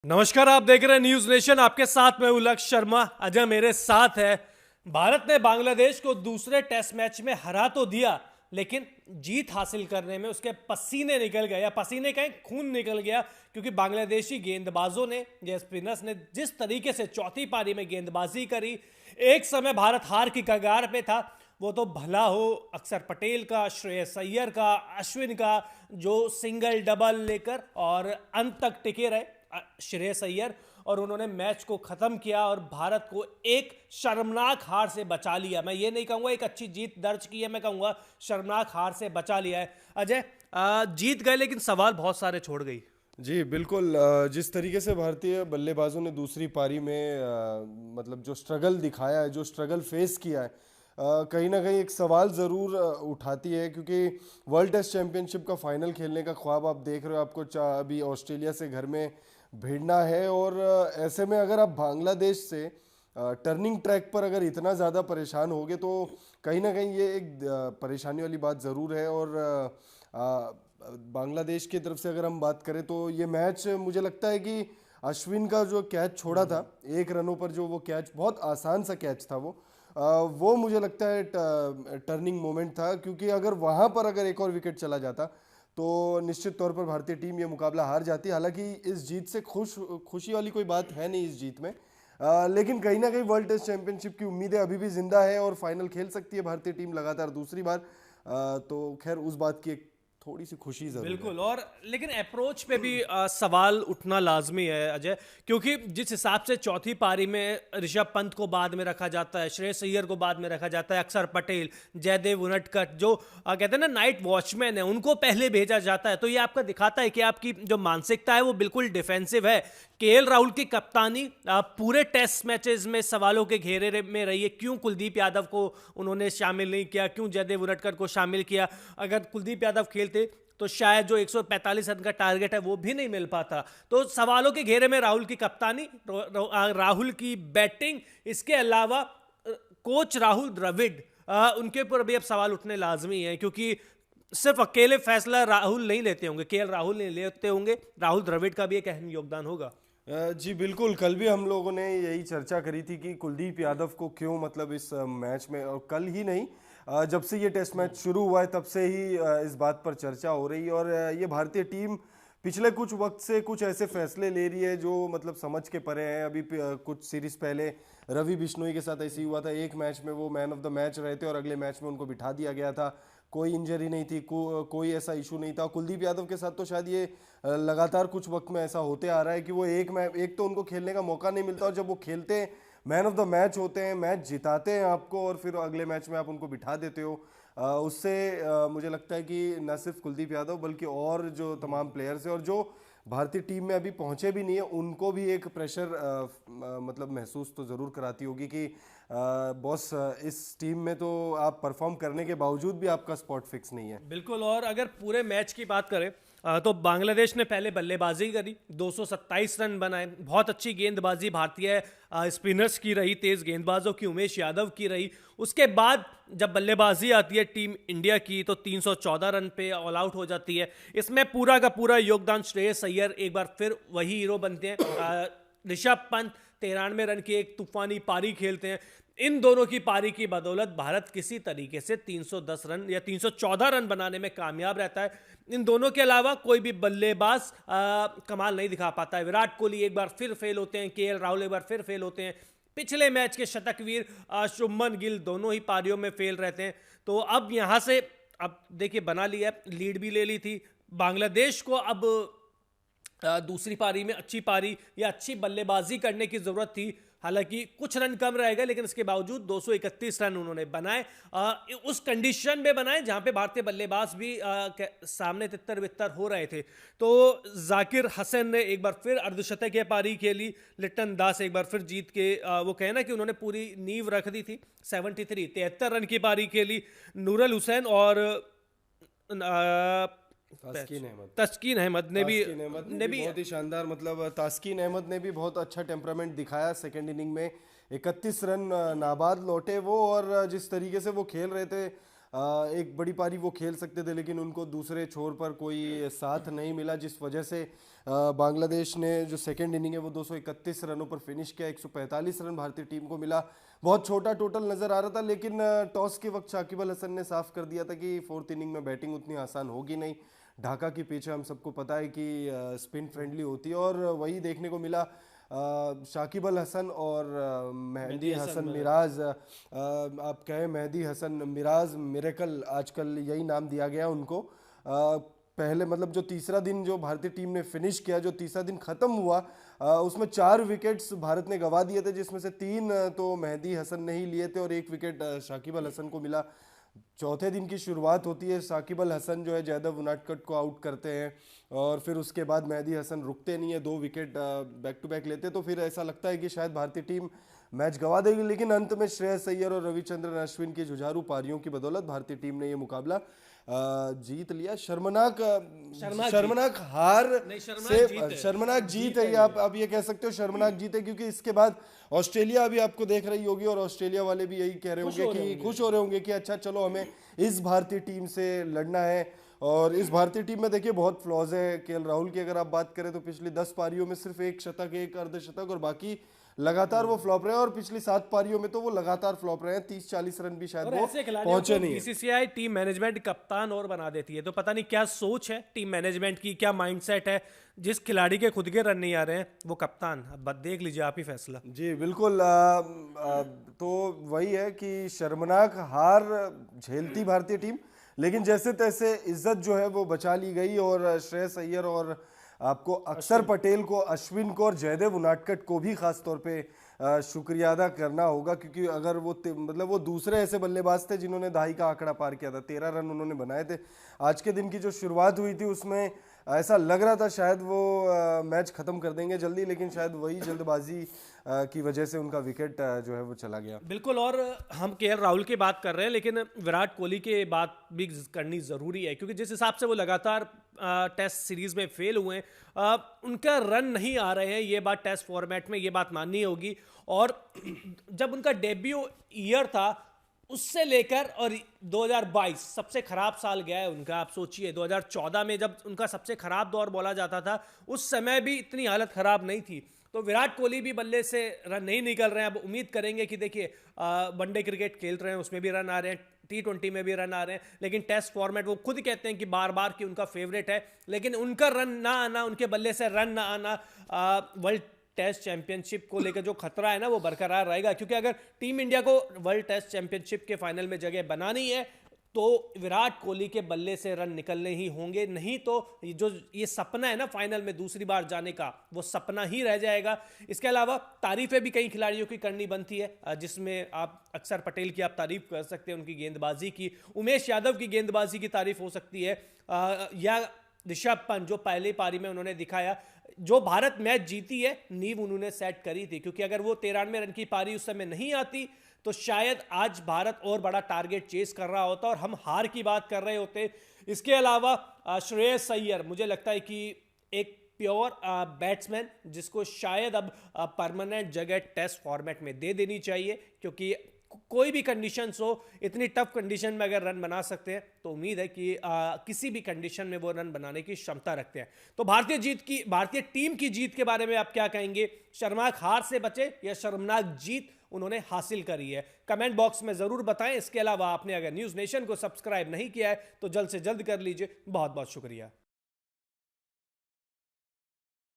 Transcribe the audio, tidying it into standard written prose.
नमस्कार, आप देख रहे हैं न्यूज नेशन। आपके साथ मैं हूं लक्ष्य शर्मा। अजय मेरे साथ है। भारत ने बांग्लादेश को दूसरे टेस्ट मैच में हरा तो दिया, लेकिन जीत हासिल करने में उसके पसीने निकल गए, या पसीने का खून निकल गया, क्योंकि बांग्लादेशी गेंदबाजों ने या स्पिनर्स ने जिस तरीके से चौथी पारी में गेंदबाजी करी, एक समय भारत हार की कगार पे था। वो तो भला हो अक्षर पटेल का, श्रेयस अय्यर का, अश्विन का, जो सिंगल डबल लेकर और अंत तक टिके रहे श्रेयस अय्यर, और उन्होंने मैच को खत्म किया और भारत को एक शर्मनाक हार से बचा लिया। मैं ये नहीं कहूंगा एक अच्छी जीत दर्ज की है, मैं कहूंगा शर्मनाक हार से बचा लिया है। अजय, जीत गए लेकिन सवाल बहुत सारे छोड़ गई। जी बिल्कुल। जिस तरीके से भारतीय बल्लेबाजों ने दूसरी पारी में मतलब जो स्ट्रगल दिखाया है, जो स्ट्रगल फेस किया है, कहीं ना कहीं एक सवाल ज़रूर उठाती है, क्योंकि वर्ल्ड टेस्ट चैंपियनशिप का फाइनल खेलने का ख्वाब आप देख रहे हो। आपको अभी ऑस्ट्रेलिया से घर में भिड़ना है, और ऐसे में अगर आप बांग्लादेश से टर्निंग ट्रैक पर अगर इतना ज़्यादा परेशान होगे तो कहीं ना कहीं ये एक परेशानी वाली बात ज़रूर है। और बांग्लादेश की तरफ से अगर हम बात करें तो ये मैच मुझे लगता है कि अश्विन का जो कैच छोड़ा था 1 रनों पर, जो वो कैच बहुत आसान सा कैच था, वो मुझे लगता है टर्निंग मोमेंट था, क्योंकि अगर वहाँ पर अगर एक और विकेट चला जाता तो निश्चित तौर पर भारतीय टीम ये मुकाबला हार जाती। हालांकि इस जीत से खुशी वाली कोई बात है नहीं इस जीत में, लेकिन कहीं ना कहीं वर्ल्ड टेस्ट चैंपियनशिप की उम्मीदें अभी भी जिंदा है और फाइनल खेल सकती है भारतीय टीम लगातार दूसरी बार। तो खैर उस बात की एक थोड़ी सी खुशी जरूर है। बिल्कुल। और लेकिन अप्रोच पे भी सवाल उठना लाजमी है अजय, क्योंकि जिस हिसाब से चौथी पारी में ऋषभ पंत को बाद में रखा जाता है, श्रेयस अय्यर को बाद में रखा जाता है, अक्षर पटेल, जयदेव उनडकट जो कहते हैं ना नाइट वॉचमैन है, उनको पहले भेजा जाता है, तो ये आपका दिखाता है कि आपकी जो मानसिकता है वो बिल्कुल डिफेंसिव है। केएल राहुल की कप्तानी पूरे टेस्ट मैचेस में सवालों के घेरे में रही है। क्यों कुलदीप यादव को उन्होंने शामिल नहीं किया, क्यों जयदेव उनडकट को शामिल किया? अगर कुलदीप यादव खेलते तो शायद जो 145 रन का टारगेट है वो भी नहीं मिल पाता। तो सवालों के घेरे में राहुल की कप्तानी, राहुल की बैटिंग, इसके अलावा कोच राहुल द्रविड़, उनके ऊपर भी अब सवाल उठने लाजमी है, क्योंकि सिर्फ अकेले फैसला राहुल नहीं लेते होंगे, केएल राहुल नहीं लेते होंगे, राहुल द्रविड़ का भी एक अहम योगदान होगा। जी बिल्कुल। कल भी हम लोगों ने यही चर्चा करी थी कि कुलदीप यादव को क्यों, मतलब इस मैच में, और कल ही नहीं, जब से ये टेस्ट मैच शुरू हुआ है तब से ही इस बात पर चर्चा हो रही है। और ये भारतीय टीम पिछले कुछ वक्त से कुछ ऐसे फैसले ले रही है जो मतलब समझ के परे हैं। अभी कुछ सीरीज पहले रवि बिश्नोई के साथ ऐसे ही हुआ था, एक मैच में वो मैन ऑफ द मैच रहे थे और अगले मैच में उनको बिठा दिया गया था। कोई इंजरी नहीं थी, कोई ऐसा इशू नहीं था। कुलदीप यादव के साथ तो शायद ये लगातार कुछ वक्त में ऐसा होते आ रहा है कि वो एक तो उनको खेलने का मौका नहीं मिलता, और जब वो खेलते हैं मैन ऑफ द मैच होते हैं, मैच जिताते हैं आपको, और फिर अगले मैच में आप उनको बिठा देते हो। उससे मुझे लगता है कि न सिर्फ कुलदीप यादव बल्कि और जो तमाम प्लेयर्स हैं और जो भारतीय टीम में अभी पहुंचे भी नहीं है, उनको भी एक प्रेशर मतलब महसूस तो ज़रूर कराती होगी कि बॉस, इस टीम में तो आप परफॉर्म करने के बावजूद भी आपका स्पॉट फिक्स नहीं है। बिल्कुल। और अगर पूरे मैच की बात करें तो बांग्लादेश ने पहले बल्लेबाजी करी, 227 रन बनाए, बहुत अच्छी गेंदबाजी भारतीय स्पिनर्स की रही, तेज गेंदबाजों की, उमेश यादव की रही। उसके बाद जब बल्लेबाजी आती है टीम इंडिया की तो 314 रन पे ऑल आउट हो जाती है। इसमें पूरा का पूरा योगदान श्रेयस अय्यर एक बार फिर वही हीरो बनते हैं। ऋषभ पंत 93 रन की एक तूफानी पारी खेलते हैं। इन दोनों की पारी की बदौलत भारत किसी तरीके से 310 रन या 314 रन बनाने में कामयाब रहता है। इन दोनों के अलावा कोई भी बल्लेबाज कमाल नहीं दिखा पाता है। विराट कोहली एक बार फिर फेल होते हैं, केएल राहुल एक बार फिर फेल होते हैं, पिछले मैच के शतकवीर शुभमन गिल दोनों ही पारियों में फेल रहते हैं। तो अब यहां से अब देखिए बना लिया, लीड भी ले ली थी बांग्लादेश को। अब दूसरी पारी में अच्छी पारी या अच्छी बल्लेबाजी करने की जरूरत थी। हालांकि कुछ रन कम रहेगा, लेकिन इसके बावजूद 231 रन उन्होंने बनाए, उस कंडीशन में बनाए जहां पे भारतीय बल्लेबाज भी सामने तितर बितर हो रहे थे। तो जाकिर हसन ने एक बार फिर अर्धशतकीय पारी खेली, लिट्टन दास एक बार फिर जीत के वो कहे ना कि उन्होंने पूरी नींव रख दी थी। 73 रन की पारी खेली। नूरल हुसैन और तस्कीन अहमद ने भी बहुत ही शानदार, मतलब तास्किन अहमद ने भी बहुत अच्छा टेम्परामेंट दिखाया सेकंड इनिंग में। 31 रन नाबाद लौटे वो, और जिस तरीके से वो खेल रहे थे एक बड़ी पारी वो खेल सकते थे, लेकिन उनको दूसरे छोर पर कोई साथ नहीं मिला, जिस वजह से बांग्लादेश ने जो सेकेंड इनिंग है वो 231 रनों पर फिनिश किया। 145 रन भारतीय टीम को मिला। बहुत छोटा टोटल नजर आ रहा था, लेकिन टॉस के वक्त शाकिब अल हसन ने साफ कर दिया था कि फोर्थ इनिंग में बैटिंग उतनी आसान होगी नहीं। ढाका की पिच हम सबको पता है कि स्पिन फ्रेंडली होती है, और वही देखने को मिला। शाकिब अल हसन और मेहदी हसन मिराज, आप कहें मेहदी हसन मिराज मिरेकल, आजकल यही नाम दिया गया उनको। पहले मतलब जो तीसरा दिन जो भारतीय टीम ने फिनिश किया, जो तीसरा दिन खत्म हुआ, उसमें 4 विकेट्स भारत ने गंवा दिए थे, जिसमें से 3 तो मेहदी हसन ने ही लिए थे और 1 विकेट शाकिब अल हसन को मिला। चौथे दिन की शुरुआत होती है, शाकिब अल हसन जो है जयदेव उनादकट को आउट करते हैं, और फिर उसके बाद मेहदी हसन रुकते नहीं है, 2 विकेट बैक टू बैक लेते, तो फिर ऐसा लगता है कि शायद भारतीय टीम मैच गंवा देगी। लेकिन अंत में श्रेयस अय्यर और रविचंद्रन अश्विन की जुझारू पारियों की बदौलत भारतीय टीम ने ये मुकाबला जीत लिया। शर्मनाक हार से शर्मनाक जीत है, आप ये कह सकते हो शर्मनाक जीत है, क्योंकि इसके बाद ऑस्ट्रेलिया अभी आपको देख रही होगी, और ऑस्ट्रेलिया वाले भी यही कह रहे होंगे कि खुश हो रहे होंगे कि अच्छा चलो हमें इस भारतीय टीम से लड़ना है। और इस भारतीय टीम में देखिए बहुत फ्लॉज है। केएल राहुल की अगर आप बात करें तो पिछली 10 पारियों में सिर्फ 1 शतक, 1 अर्धशतक, और बाकी लगातार वो फ्लॉप रहे हैं, और पिछली 7 पारियों में तो वो लगातार फ्लॉप रहे हैं। 30-40 रन भी शायद वो पहुंचे नहीं। बीसीसीआई टीम मैनेजमेंट कप्तान और बना देती है, तो पता नहीं क्या सोच है टीम मैनेजमेंट की, क्या माइंडसेट है। जिस खिलाड़ी के खुद के रन नहीं आ रहे हैं वो कप्तान, अब देख लीजिए आप ही फैसला। जी बिल्कुल। तो वही है कि शर्मनाक हार झेलती भारतीय टीम, लेकिन जैसे तैसे इज्जत जो है वो बचा ली गई, और श्रेयस अय्यर और आपको अक्षर पटेल को, अश्विन को और जयदेव उनादकट को भी खास तौर पे शुक्रिया अदा करना होगा, क्योंकि अगर वो मतलब वो दूसरे ऐसे बल्लेबाज थे जिन्होंने दहाई का आंकड़ा पार किया था। 13 रन उन्होंने बनाए थे। आज के दिन की जो शुरुआत हुई थी उसमें ऐसा लग रहा था शायद वो मैच खत्म कर देंगे जल्दी, लेकिन शायद वही जल्दबाजी की वजह से उनका विकेट जो है वो चला गया। बिल्कुल। और हम केएल राहुल की बात कर रहे हैं, लेकिन विराट कोहली की बात भी करनी ज़रूरी है, क्योंकि जिस हिसाब से वो लगातार टेस्ट सीरीज में फेल हुए हैं, उनका रन नहीं आ रहे हैं, ये बात टेस्ट फॉर्मेट में ये बात माननी होगी। और जब उनका डेब्यू ईयर था उससे लेकर और 2022 सबसे खराब साल गया है उनका। आप सोचिए 2014 में जब उनका सबसे खराब दौर बोला जाता था, उस समय भी इतनी हालत खराब नहीं थी। तो विराट कोहली भी बल्ले से रन नहीं निकल रहे हैं। अब उम्मीद करेंगे कि देखिए वनडे क्रिकेट खेल रहे हैं, उसमें भी रन आ रहे हैं, T20 में भी रन आ रहे हैं, लेकिन टेस्ट फॉर्मेट वो खुद कहते हैं कि बार बार कि उनका फेवरेट है, लेकिन उनका रन ना आना, उनके बल्ले से रन ना आना वर्ल्ड टेस्ट चैंपियनशिप को लेकर जो खतरा है ना वो बरकरार रहेगा। क्योंकि अगर टीम इंडिया को वर्ल्ड टेस्ट चैंपियनशिप के फाइनल में जगह बनानी है तो विराट कोहली के बल्ले से रन निकलने ही होंगे, नहीं तो जो ये सपना है ना फाइनल में दूसरी बार जाने का, वो सपना ही रह जाएगा। इसके अलावा तारीफें भी कई खिलाड़ियों की करनी बनती है, जिसमें आप अक्षर पटेल की आप तारीफ कर सकते हैं, उनकी गेंदबाजी की, उमेश यादव की गेंदबाजी की तारीफ हो सकती है, या ऋषभ पंत जो पहली पारी में उन्होंने दिखाया। जो भारत मैच जीती है नींव उन्होंने सेट करी थी, क्योंकि अगर वो 93 रन की पारी उस समय नहीं आती तो शायद आज भारत और बड़ा टारगेट चेस कर रहा होता और हम हार की बात कर रहे होते। इसके अलावा श्रेयस अय्यर मुझे लगता है कि एक प्योर बैट्समैन जिसको शायद अब परमानेंट जगह टेस्ट फॉर्मेट में दे देनी चाहिए, क्योंकि कोई भी कंडीशंस हो, इतनी टफ कंडीशन में अगर रन बना सकते हैं तो उम्मीद है कि किसी भी कंडीशन में वो रन बनाने की क्षमता रखते हैं। तो भारतीय टीम की जीत के बारे में आप क्या कहेंगे? शर्मनाक हार से बचे या शर्मनाक जीत उन्होंने हासिल करी है? कमेंट बॉक्स में जरूर बताएं। इसके अलावा आपने अगर न्यूज़ नेशन को सब्सक्राइब नहीं किया है तो जल्द से जल्द कर लीजिए। बहुत बहुत शुक्रिया।